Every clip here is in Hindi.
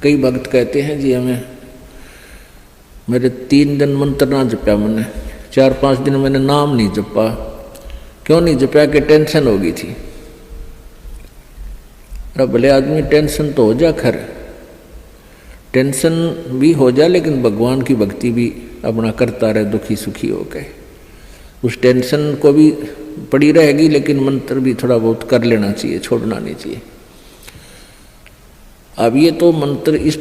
कई भक्त कहते हैं जी हमें मेरे 3 दिन मंत्र ना जपया, मैंने 4-5 दिन मैंने नाम नहीं जपा। क्यों नहीं जपया? कि टेंशन हो गई थी। अरे भले आदमी टेंशन तो हो जा, खैर टेंशन भी हो जा, लेकिन भगवान की भक्ति भी अपना करता रहे दुखी सुखी हो गए। उस टेंशन को भी पड़ी रहेगी, लेकिन मंत्र भी थोड़ा बहुत कर लेना चाहिए, छोड़ना नहीं चाहिए। अब ये तो मंत्र इस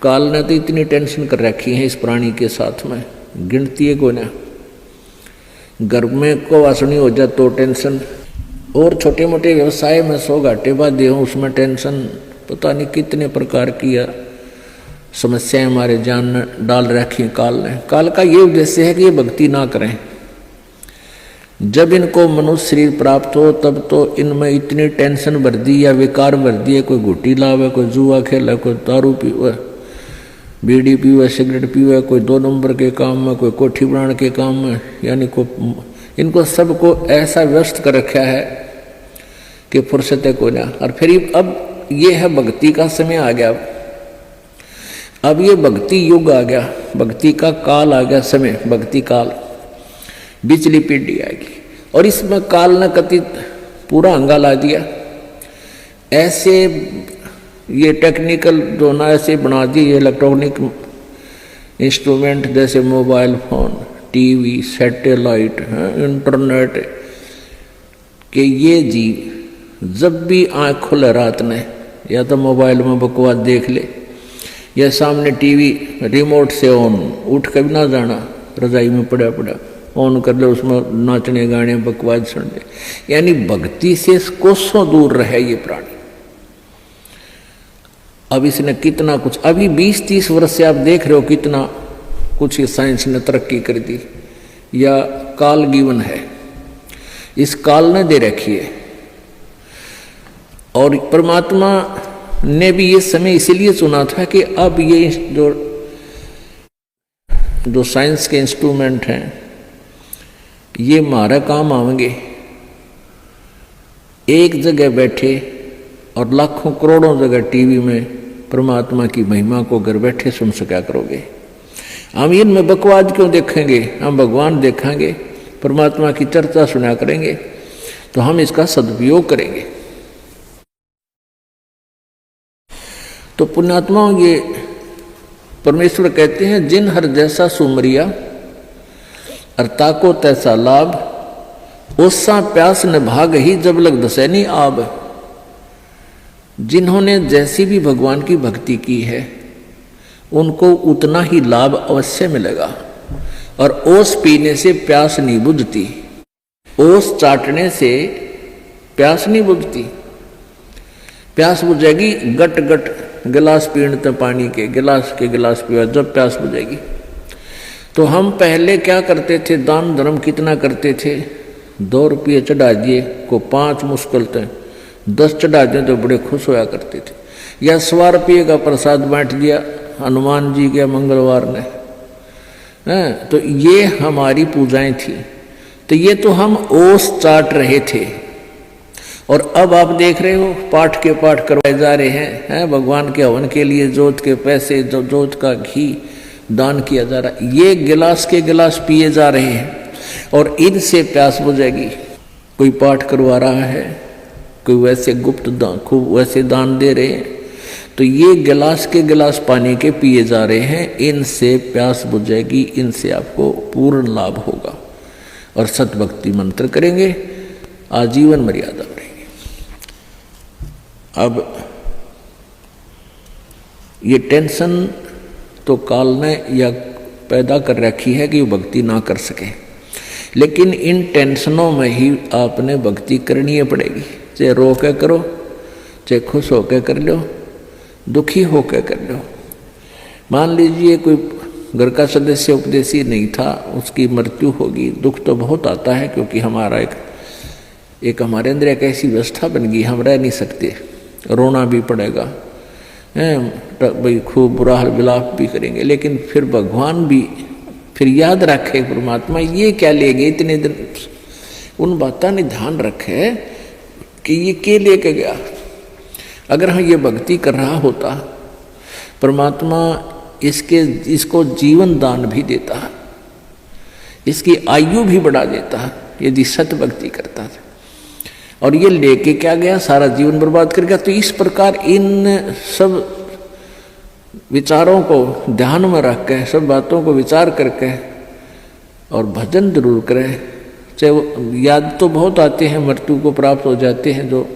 काल ने तो इतनी टेंशन कर रखी है इस प्राणी के साथ में, गिनती है को ना। घर में को वासनी हो जाए तो टेंशन, और छोटे मोटे व्यवसाय में 100 घाटे बाधे हों उसमें टेंशन, पता नहीं कितने प्रकार की समस्याएं हमारे जान में डाल रखी हैं काल ने। काल का ये उद्देश्य है कि ये भक्ति ना करें। जब इनको मनुष्य शरीर प्राप्त हो तब तो इनमें इतनी टेंशन भर दी या विकार भर दिए, कोई घुट्टी लावे, कोई जुआ खेले, कोई दारू पीवे, बीड़ी पीवे, सिगरेट पीवे, कोई 2 नंबर के काम में, कोई कोठी बनाने के काम में, यानी को इनको सबको ऐसा व्यस्त कर रखा है कि फुर्सत है कोई ना। और फिर अब ये है भक्ति का समय आ गया, अब ये भक्ति युग आ गया, भक्ति का काल आ गया, समय भक्ति काल, बिचली पीढ़ी आएगी। और इसमें काल ने कथित पूरा हंगा ला दिया। ऐसे ये टेक्निकल जो ना ऐसे बना दिए इलेक्ट्रॉनिक इंस्ट्रूमेंट जैसे mobile phone, TV, satellite, internet, कि ये जी जब भी आँख खुले रात ने या तो मोबाइल में बकवास देख ले, या सामने टीवी रिमोट से ऑन, उठ कर भी ना जाना, रजाई में पड़ा पड़ा ऑन कर ले, उसमें नाचने गाने बकवास सुन ले। यानी भक्ति से कोसों दूर रहे ये प्राणी। अब इसने कितना कुछ, अभी 20-30 वर्ष से आप देख रहे हो कितना कुछ साइंस ने तरक्की कर दी, या काल गिवन है, इस काल ने दे रखी है। और परमात्मा ने भी ये समय इसीलिए चुना था कि अब ये जो साइंस के इंस्ट्रूमेंट हैं ये हमारा काम आएंगे। एक जगह बैठे और लाखों करोड़ों जगह टीवी में परमात्मा की महिमा को घर बैठे सुन सका करोगे। हम इनमें बकवाद क्यों देखेंगे? हम भगवान देखेंगे, परमात्मा की चर्चा सुना करेंगे, तो हम इसका सदुपयोग करेंगे। तो पुण्यात्माओं, ये परमेश्वर कहते हैं जिन हर जैसा सुमरिया अर्ता को तैसा लाभ, ओसा प्यास न भाग ही जब लग दसैनी आब। जिन्होंने जैसी भी भगवान की भक्ति की है उनको उतना ही लाभ अवश्य मिलेगा। और ओस पीने से प्यास नहीं बुझती, ओस चाटने से प्यास नहीं बुझती। प्यास बुझेगी गट गट गिलास पीने पानी के गिलास पिया जब प्यास बुझेगी। तो हम पहले क्या करते थे, दान धर्म कितना करते थे, 2 रुपये चढ़ा दिए को 5 मुश्किल थे, 10 चढ़ा दिए तो बड़े खुश होया करते थे। या 100 रुपये का प्रसाद बांट दिया हनुमान जी के मंगलवार ने, तो ये हमारी पूजाएं थी। तो ये तो हम ओस चाट रहे थे। और अब आप देख रहे हो पाठ के पाठ करवाए जा रहे हैं, भगवान के हवन के लिए जोत के पैसे, जोत का घी दान किया जा रहा है, ये गिलास के गिलास पिए जा रहे हैं और इनसे प्यास बुझेगी। कोई पाठ करवा रहा है, कोई वैसे गुप्त दान, खूब वैसे दान दे रहे हैं, तो ये गिलास के गिलास पानी के पिए जा रहे हैं, इनसे प्यास बुझेगी, इनसे आपको पूर्ण लाभ होगा। और सतभक्ति मंत्र करेंगे, आजीवन मर्यादा बढ़ेगी। अब ये टेंशन तो काल ने या पैदा कर रखी है कि वो भक्ति ना कर सके, लेकिन इन टेंशनों में ही आपने भक्ति करनी पड़ेगी। चाहे रो के करो, चाहे खुश होकर कर लो, दुखी होकर कर लो। मान लीजिए कोई घर का सदस्य उपदेशी नहीं था, उसकी मृत्यु होगी, दुख तो बहुत आता है, क्योंकि हमारा एक हमारे अंदर एक ऐसी व्यवस्था बन गई, हम रह नहीं सकते, रोना भी पड़ेगा, भाई खूब बुरा हाल विलाप भी करेंगे। लेकिन फिर भगवान भी फिर याद रखे, परमात्मा ये क्या ले गए इतने दिन, उन बातों ने ध्यान रखे कि ये क्या लेके गया। अगर हम ये भक्ति कर रहा होता परमात्मा इसको जीवन दान भी देता है, इसकी आयु भी बढ़ा देता है यदि सत भक्ति करता है। और ये लेके क्या गया, सारा जीवन बर्बाद कर गया। तो इस प्रकार इन सब विचारों को ध्यान में रख के, सब बातों को विचार करके और भजन जरूर करें। चाहे वो याद तो बहुत आते हैं, मृत्यु को प्राप्त हो जाते हैं जो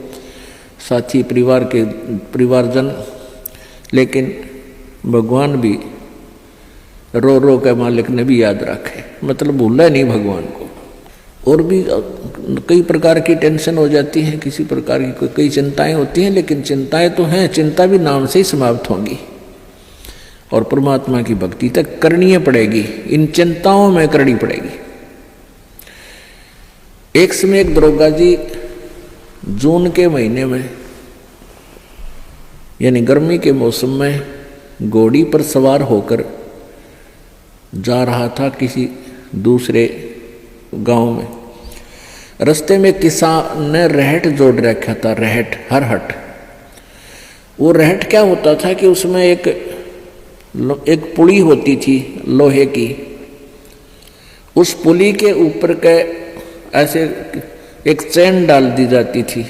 साथी परिवारजन, लेकिन भगवान भी रो रो के मालिक ने भी याद रखे, मतलब भूला नहीं भगवान को। और भी कई प्रकार की टेंशन हो जाती है, किसी प्रकार की कई चिंताएं होती हैं, लेकिन चिंताएं तो हैं, चिंता भी नाम से ही समाप्त होंगी और परमात्मा की भक्ति तक करनी पड़ेगी, इन चिंताओं में करनी पड़ेगी। एक समय एक दरोगा जी जून के महीने में यानी गर्मी के मौसम में घोड़ी पर सवार होकर जा रहा था किसी दूसरे गांव में। रास्ते में किसान ने रहट जोड़ रखा था, रहट, हरहट। वो रहट क्या होता था कि उसमें एक पुली होती थी लोहे की, उस पुली के ऊपर के ऐसे एक चैन डाल दी जाती थी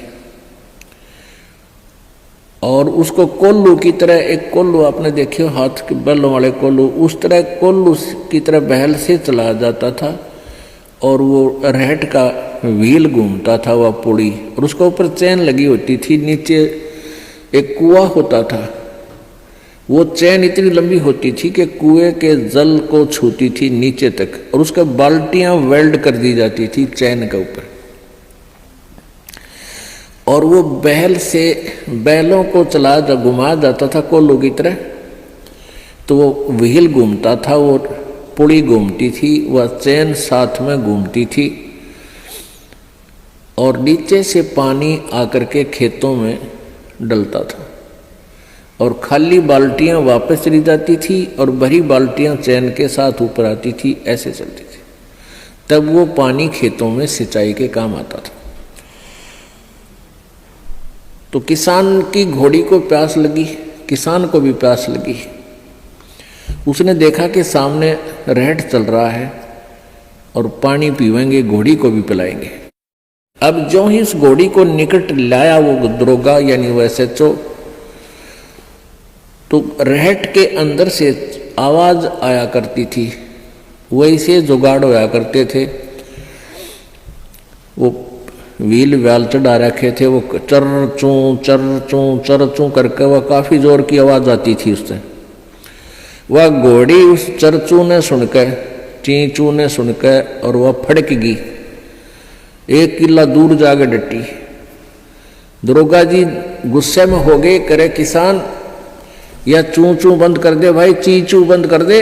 और उसको कोल्लू की तरह, एक कोल्लू आपने देखे हाथ के बैलों वाले कोल्लू, उस तरह कोल्लू की तरह बहल से चलाया जाता था और वो रहट का व्हील घूमता था वह पुड़ी, और उसके ऊपर चैन लगी होती थी। नीचे एक कुआं होता था, वो चैन इतनी लंबी होती थी कि कुएं के जल को छूती थी नीचे तक, और उसके बाल्टियां वेल्ड कर दी जाती थी चैन के ऊपर। और वो बैल से बैलों को चला जब घुमाया जाता था कोल्लू की तरह, तो वो व्हील घूमता था, वो पुड़ी घूमती थी, वह चैन साथ में घूमती थी और नीचे से पानी आकर के खेतों में डलता था और खाली बाल्टियां वापस चली जाती थी और भरी बाल्टियां चैन के साथ ऊपर आती थी, ऐसे चलती थी। तब वो पानी खेतों में सिंचाई के काम आता था। तो किसान की घोड़ी को प्यास लगी, किसान को भी प्यास लगी। उसने देखा कि सामने रहट चल रहा है और पानी पीवेंगे, घोड़ी को भी पिलाएंगे। अब जो ही उस घोड़ी को निकट लाया वो दरोगा यानी वह SHO, तो रहट के अंदर से आवाज आया करती थी, वैसे जुगाड़ होया करते थे। वो व्हील व्याल चढ़ा रखे थे, वो चर चूं करके वह काफी जोर की आवाज आती थी उससे। वह घोड़ी उस चरचू ने सुनकर, चींचू ने सुनकर, और वह फड़क गई, 1 किला दूर जाके डटी। दरोगा जी गुस्से में हो गए, करे किसान या चूं बंद कर दे भाई, चींचू बंद कर दे,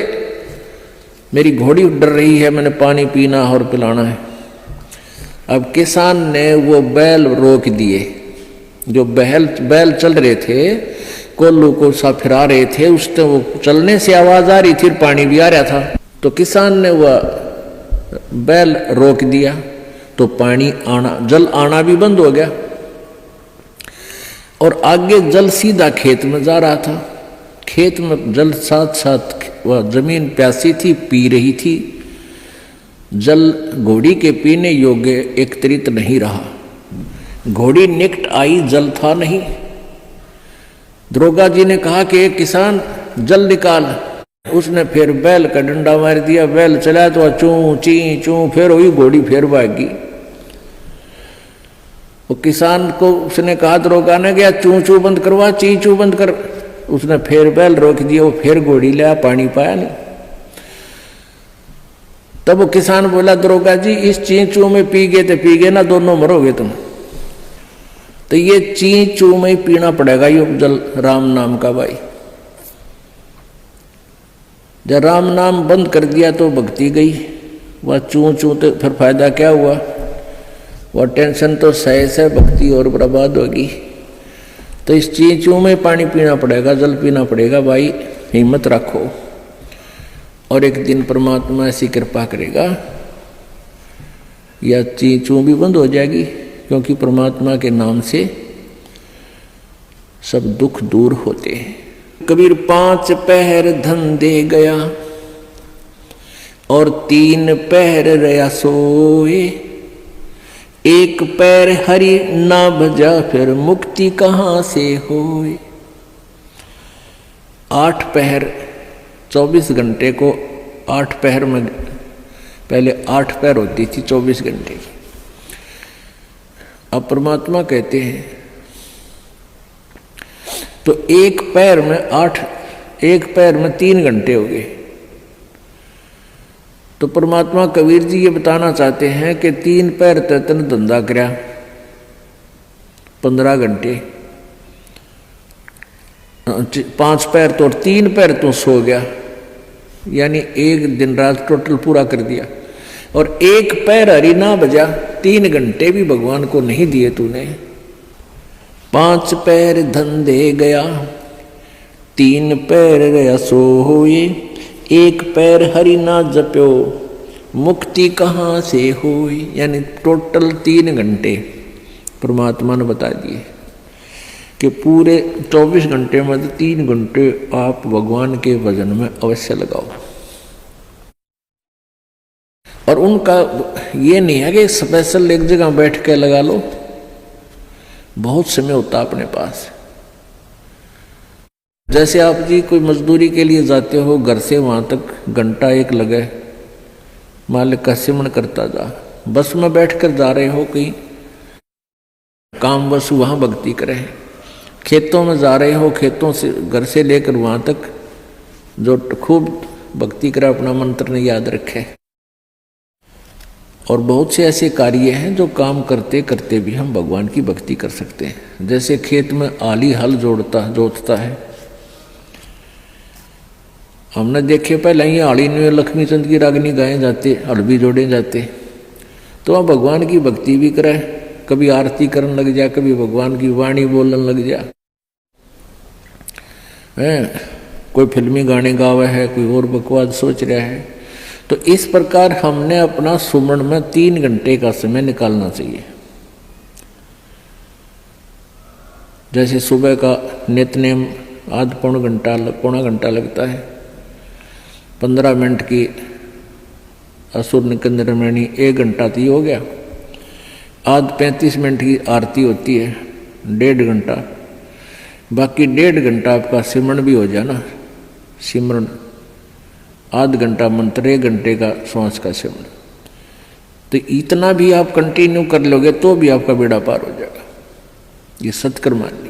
मेरी घोड़ी डर रही है, मैंने पानी पीना और पिलाना है। अब किसान ने वो बैल रोक दिए, जो बैल चल रहे थे, कोल्लू को सा फिरा रहे थे, उससे वो चलने से आवाज आ रही थी, पानी भी आ रहा था। तो किसान ने वह बैल रोक दिया, तो पानी आना, जल आना भी बंद हो गया और आगे जल सीधा खेत में जा रहा था। खेत में जल साथ साथ वह जमीन प्यासी थी, पी रही थी। जल घोड़ी के पीने योग्य एकत्रित नहीं रहा, घोड़ी निकट आई, जल था नहीं। दरोगा जी ने कहा कि एक किसान जल निकाल। उसने फिर बैल का डंडा मार दिया, बैल चला तो चूं ची चूं, फिर वही घोड़ी फिर भागी। वो किसान को उसने कहा, दरोगा ने गया चूं बंद करवा, ची चू बंद कर। उसने फिर बैल रोक दिया, वो फिर घोड़ी लिया, पानी पाया नहीं। तब वो किसान बोला, दरोगा जी इस चींचू में पी गए तो पी गए ना, दोनों मरोगे तुम। तो ये चींचू में ही पीना पड़ेगा ये जल, राम नाम का भाई। जब राम नाम बंद कर दिया तो भक्ति गई, वह चूं तो फिर फायदा क्या हुआ, वह टेंशन तो सहे से भक्ति और बर्बाद होगी। तो इस चींचू में पानी पीना पड़ेगा, जल पीना पड़ेगा भाई, हिम्मत रखो। और एक दिन परमात्मा ऐसी कृपा करेगा या चींचू भी बंद हो जाएगी, क्योंकि परमात्मा के नाम से सब दुख दूर होते हैं। कबीर 5 पहर धन दे गया और 3 पहर रया सोए, एक पैर हरि ना भजा फिर मुक्ति कहाँ से होए। 8 पहर 24 घंटे को 8 पहर में, पहले 8 पहर होती थी 24 घंटे की। अब परमात्मा कहते हैं तो एक पैर में 8, एक पैर में 3 घंटे हो गए। तो परमात्मा कबीर जी ये बताना चाहते हैं कि 3 पैर तन धंधा करया 15 घंटे, 5 पैर तो 3 पैर तो सो गया, यानी एक दिन रात टोटल पूरा कर दिया। और एक पैर हरि ना बजा, 3 घंटे भी भगवान को नहीं दिए तूने। 5 पैर धन दे गया, 3 पैर रया सोए, एक पैर हरि ना जप्यो मुक्ति कहाँ से होई। यानी टोटल 3 घंटे परमात्मा ने बता दिए कि पूरे 24 घंटे में 3 घंटे आप भगवान के भजन में अवश्य लगाओ। और उनका ये नहीं है कि स्पेशल एक जगह बैठ के लगा लो, बहुत समय होता अपने पास। जैसे आप जी कोई मजदूरी के लिए जाते हो, घर से वहां तक घंटा एक लगे, मालिक का सिमरण करता जा। बस में बैठकर जा रहे हो कहीं काम, बस वहां भक्ति करे। खेतों में जा रहे हो, खेतों से घर से लेकर वहां तक जो खूब भक्ति करे, अपना मंत्र ने याद रखे। और बहुत से ऐसे कार्य हैं जो काम करते करते भी हम भगवान की भक्ति कर सकते हैं। जैसे खेत में आली हल जोतता है, हमने देखे पहले ही आली में लक्ष्मी चंद की रागनी गाए जाते, हल भी जोड़े जाते। तो आप भगवान की भक्ति भी करे, कभी आरती करने लग जा, कभी भगवान की वाणी बोलने लग जा। कोई फिल्मी गाने गावे है, कोई और बकवास सोच रहा है। तो इस प्रकार हमने अपना सुमरण में 3 घंटे का समय निकालना चाहिए। जैसे सुबह का नित्यनेम आध पौना घंटा लगता है, 15 मिनट की असुर निकंदरमणि 1 घंटा तो हो गया। आध 35 मिनट की आरती होती है, 1.5 घंटा। बाकी 1.5 घंटा आपका सिमरण भी हो जाए ना, सिमरण आध घंटा मंत्र, 1 घंटे का श्वास का सिमरण। तो इतना भी आप कंटिन्यू कर लोगे तो भी आपका बेड़ा पार हो जाएगा। ये सत्कर्म मान ली।